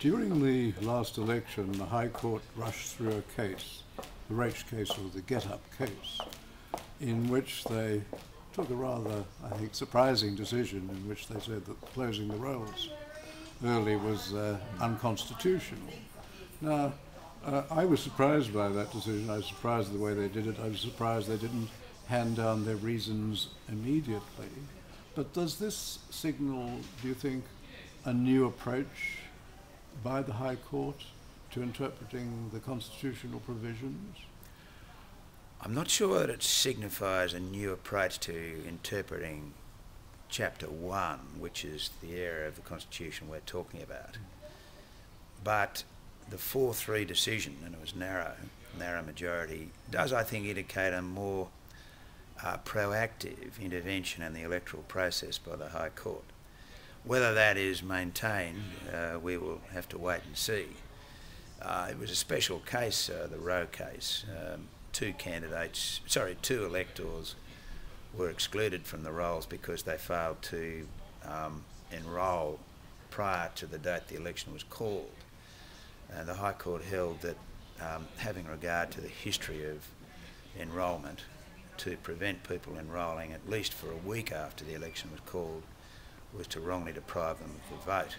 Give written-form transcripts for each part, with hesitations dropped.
During the last election, the High Court rushed through a case, the Raich case or the Getup case, in which they took a rather, I think, surprising decision in which they said that closing the rolls early was unconstitutional. Now, I was surprised by that decision. I was surprised at the way they did it. I was surprised they didn't hand down their reasons immediately. But does this signal, do you think, a new approach by the High Court to interpreting the constitutional provisions? I'm not sure that it signifies a new approach to interpreting Chapter 1, which is the area of the Constitution we're talking about. But the 4-3 decision, and it was narrow majority, does, I think, indicate a more proactive intervention in the electoral process by the High Court. Whether that is maintained, we will have to wait and see. It was a special case, the Roe case. Two electors were excluded from the rolls because they failed to enrol prior to the date the election was called. And the High Court held that having regard to the history of enrolment, to prevent people enrolling at least for a week after the election was called was to wrongly deprive them of the vote.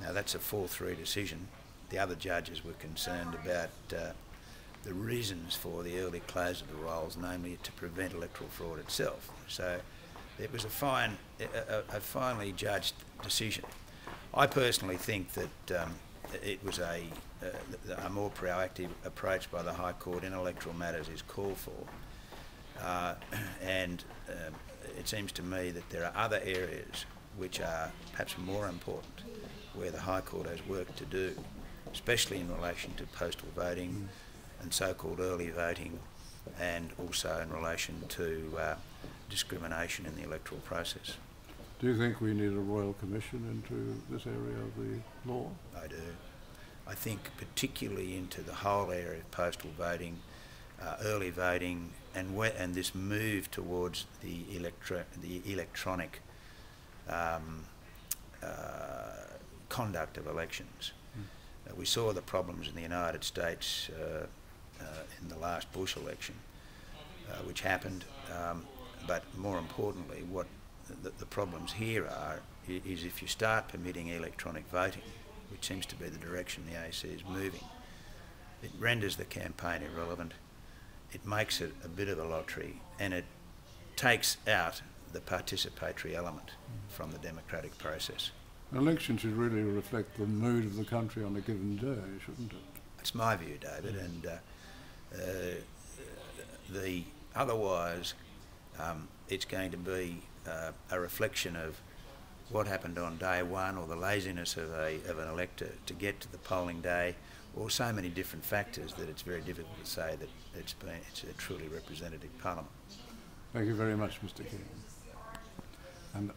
Now that's a 4-3 decision. The other judges were concerned about the reasons for the early close of the rolls, namely to prevent electoral fraud itself. So it was a finely judged decision. I personally think that it was a more proactive approach by the High Court in electoral matters is called for. And it seems to me that there are other areas which are perhaps more important where the High Court has work to do, especially in relation to postal voting and so-called early voting, and also in relation to discrimination in the electoral process. Do you think we need a royal commission into this area of the law? I do. I think particularly into the whole area of postal voting, early voting, and this move towards the electronic conduct of elections. We saw the problems in the United States in the last Bush election, which happened, but more importantly, what the problems here are is if you start permitting electronic voting, which seems to be the direction the AC is moving, it renders the campaign irrelevant, it makes it a bit of a lottery, and it takes out the participatory element from the democratic process. An election should really reflect the mood of the country on a given day, shouldn't it? That's my view, David, and otherwise it's going to be a reflection of what happened on day one, or the laziness of an elector to get to the polling day, or so many different factors that it's very difficult to say that it's a truly representative parliament. Thank you very much, Mr. King. And